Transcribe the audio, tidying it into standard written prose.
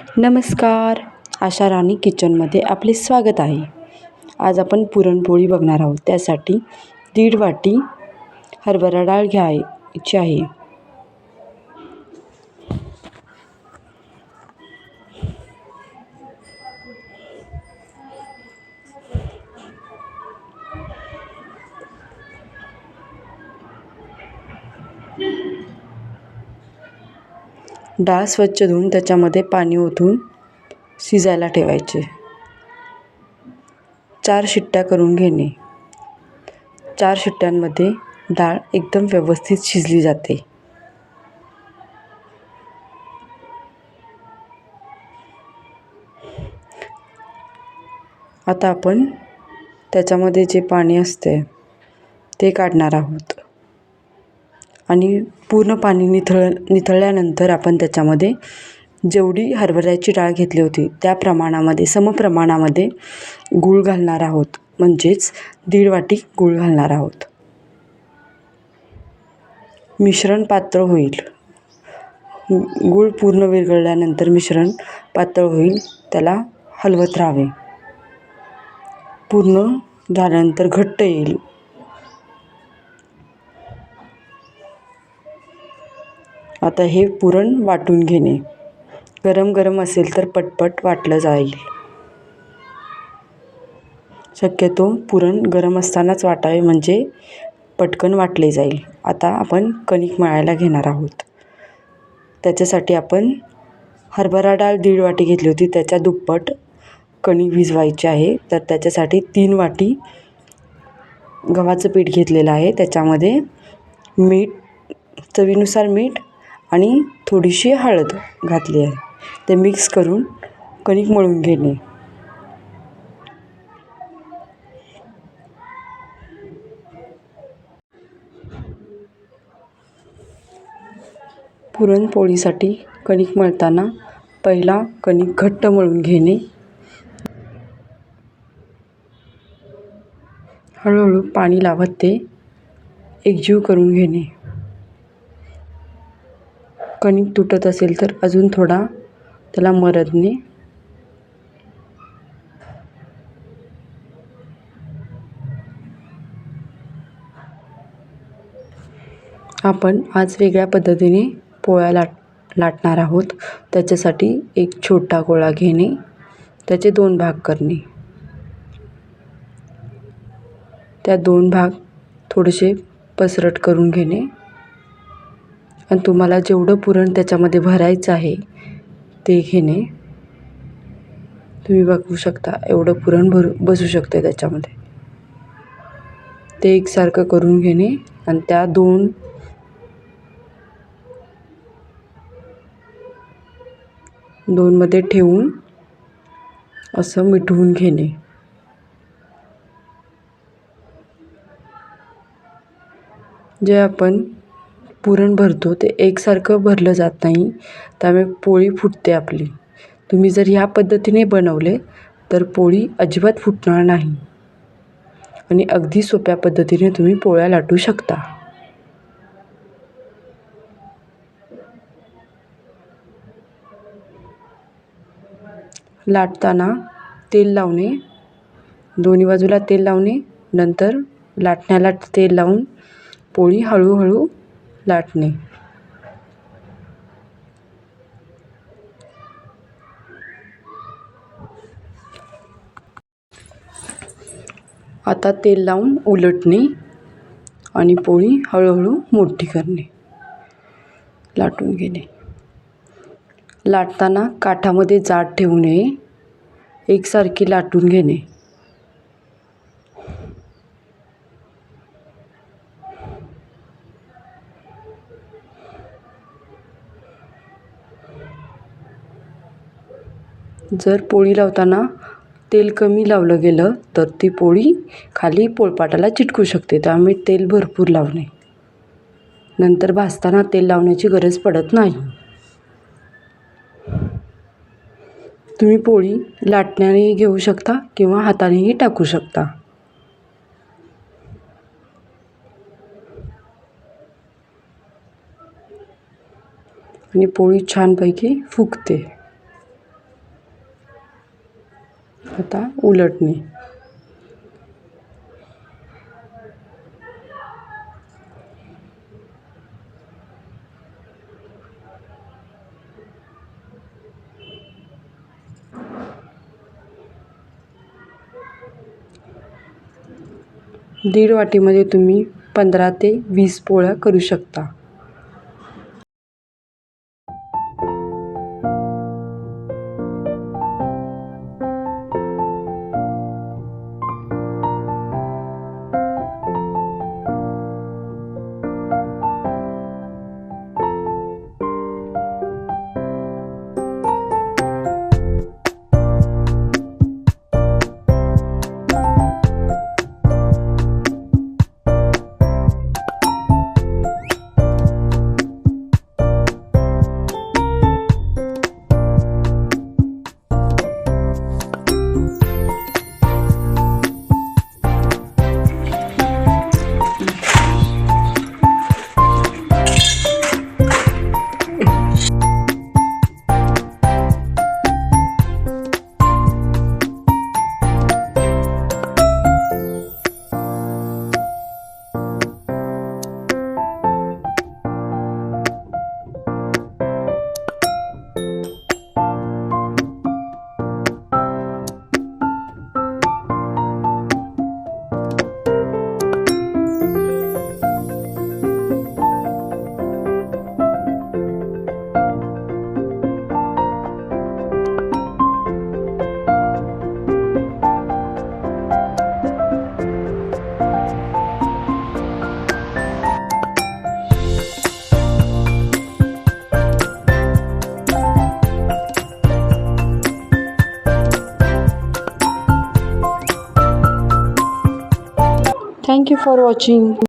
नमस्कार. आशा राणी किचनमध्ये आपले स्वागत आहे. आज आपण पुरणपोळी बघणार आहोत. त्यासाठी 1.5 वाटी हरभरा डाळ घ्यायची आहे. डाळ स्वच्छ धुवून त्याच्यामध्ये पाणी ओतून शिजायला ठेवायचे. 4 शिट्ट्या करून घेणे. 4 शिट्ट्यांमध्ये डाळ एकदम व्यवस्थित शिजली जाते. आता आपण त्याच्यामध्ये जे पाणी असते ते काढणार आहोत आणि पूर्ण पाणी निथळल्यानंतर आपण त्याच्यामध्ये जेवढी हरभऱ्याची डाळ घेतली होती त्या प्रमाणामध्ये समप्रमाणामध्ये गूळ घालणार आहोत. म्हणजेच 1.5 वाटी गूळ घालणार आहोत. मिश्रण पातळ होईल. गूळ पूर्ण विरघळल्यानंतर मिश्रण पातळ होईल. त्याला हलवत राहावे. पूर्ण झाल्यानंतर घट्ट येईल. आता हे पुरण वाटून घेणे. गरम गरम असेल तर पटपट वाटलं जाईल. शक्यतो पुरण गरम असतानाच वाटावे म्हणजे पटकन वाटले जाईल. आता आपण कणिक मळायला घेणार आहोत. त्याच्यासाठी आपण हरभरा डाळ 1.5 वाटी घेतली होती त्याच्या दुप्पट कणिक भिजवायची आहे. तर त्याच्यासाठी 3 वाटी गव्हाचं पीठ घेतलेलं आहे. त्याच्यामध्ये मीठ, चवीनुसार मीठ आणि थोडीशी हळद घातली आहे. ते मिक्स करून कणिक मळून घेणे. पुरणपोळीसाठी कणिक मळताना पहिला कणिक घट्ट मळून घेणे. हळूहळू पाणी लावत ते एकजीव करून घेणे. कणिक तुटत असेल तर अजून थोडा त्याला मरदणे. आपण आज वेगळ्या पद्धतीने पोळ्या लाटणार आहोत. त्याच्यासाठी एक छोटा गोळा घेणे. त्याचे 2 भाग करणे. त्या 2 भाग थोडेसे पसरट करून घेणे आणि तुम्हाला जेवढं पुरण त्याच्यामध्ये भरायचं आहे ते घेणे. तुम्ही बघू शकता एवढं पुरण बसू शकते त्याच्यामध्ये. ते एकसारखं करून घेणे आणि त्या 2 मध्ये ठेवून असं मिटवून घेणे. जे आपण पुरण भरतो ते एकसारखं भरलं जात नाही. त्यामुळे पोळी फुटते आपली. तुम्ही जर ह्या पद्धतीने बनवले तर पोळी अजिबात फुटणार नाही आणि अगदी सोप्या पद्धतीने तुम्ही पोळ्या लाटू शकता. लाटताना तेल लावणे. दोन्ही बाजूला तेल लावणे. नंतर लाटण्याला तेल लावून पोळी हळूहळू लाटणे. आता तेल लावून उलटणे आणि पोळी हळूहळू मोठी करणे. लाटून घेणे. लाटताना काठामध्ये जाड ठेवू नये. एकसारखी लाटून घेणे. जर पोळी लावताना तेल कमी लावलं गेलं तर ती पोळी खाली पोळपाटाला चिटकू शकते. त्यामुळे तेल भरपूर लावणे. नंतर भाजताना तेल लावण्याची गरज पडत नाही. तुम्ही पोळी लाटण्यानेही घेऊ शकता किंवा हातानेही टाकू शकता. आणि पोळी छानपैकी फुगते. आता उलटणे. दीड वाटीमध्ये तुम्ही 15 ते 20 पोळ्या करू शकता. Thank you for watching.